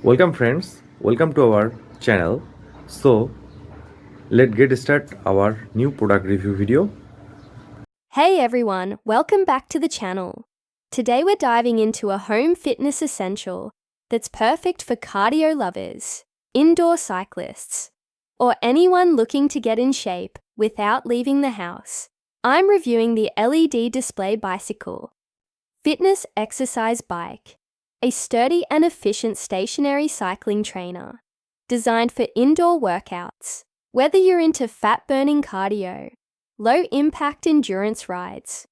Welcome friends, welcome to our channel. So let's get start our new product review video. Hey everyone, welcome back to the channel. Today we're diving into a home fitness essential that's perfect for cardio lovers, indoor cyclists, or anyone looking to get in shape without leaving the house. I'm reviewing the LED display bicycle, fitness exercise bike, a sturdy and efficient stationary cycling trainer designed for indoor workouts. Whether you're into fat-burning cardio, low-impact endurance rides,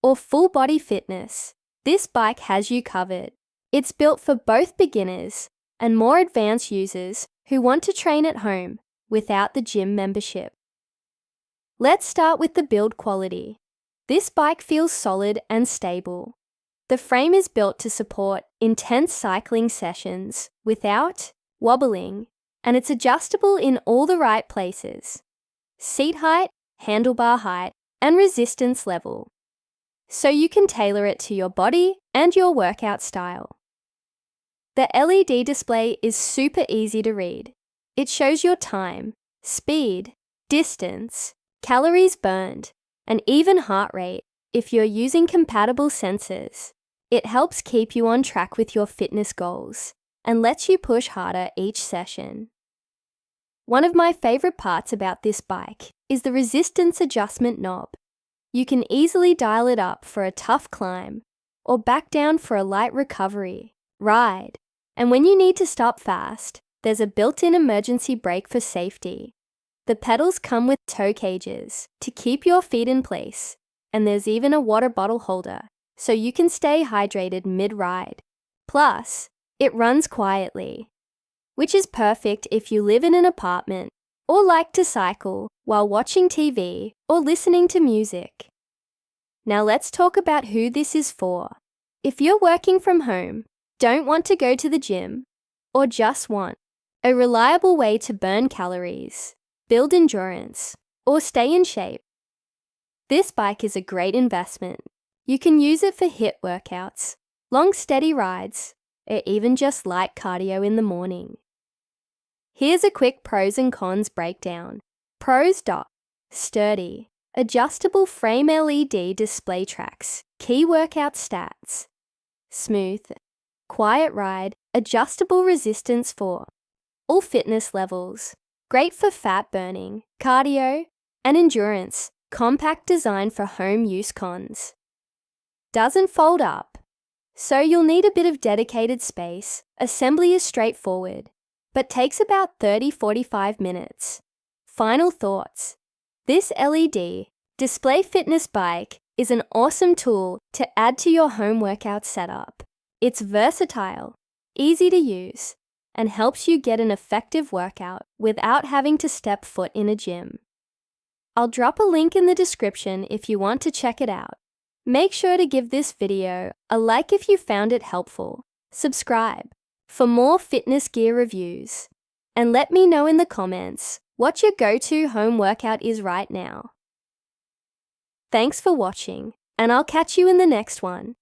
or full-body fitness, this bike has you covered. It's built for both beginners and more advanced users who want to train at home without the gym membership. Let's start with the build quality. This bike feels solid and stable. The frame is built to support intense cycling sessions without wobbling, and it's adjustable in all the right places: seat height, handlebar height, and resistance level, so you can tailor it to your body and your workout style. The LED display is super easy to read. It shows your time, speed, distance, calories burned, and even heart rate if you're using compatible sensors. It helps keep you on track with your fitness goals and lets you push harder each session. One of my favorite parts about this bike is the resistance adjustment knob. You can easily dial it up for a tough climb or back down for a light recovery ride. And when you need to stop fast, there's a built-in emergency brake for safety. The pedals come with toe cages to keep your feet in place, and there's even a water bottle holder so you can stay hydrated mid-ride. Plus, it runs quietly, which is perfect if you live in an apartment or like to cycle while watching TV or listening to music. Now let's talk about who this is for. If you're working from home, don't want to go to the gym, or just want a reliable way to burn calories, build endurance, or stay in shape, this bike is a great investment. You can use it for HIIT workouts, long steady rides, or even just light cardio in the morning. Here's a quick pros and cons breakdown. Pros. Sturdy, adjustable frame LED display tracks, key workout stats. Smooth, quiet ride, adjustable resistance for all fitness levels. Great for fat burning, cardio, and endurance. Compact design for home use. Cons. Doesn't fold up, so you'll need a bit of dedicated space. Assembly is straightforward, but takes about 30-45 minutes. Final thoughts. This LED display fitness bike is an awesome tool to add to your home workout setup. It's versatile, easy to use, and helps you get an effective workout without having to step foot in a gym. I'll drop a link in the description if you want to check it out. Make sure to give this video a like if you found it helpful. Subscribe for more fitness gear reviews, and let me know in the comments what your go-to home workout is right now. Thanks for watching, and I'll catch you in the next one.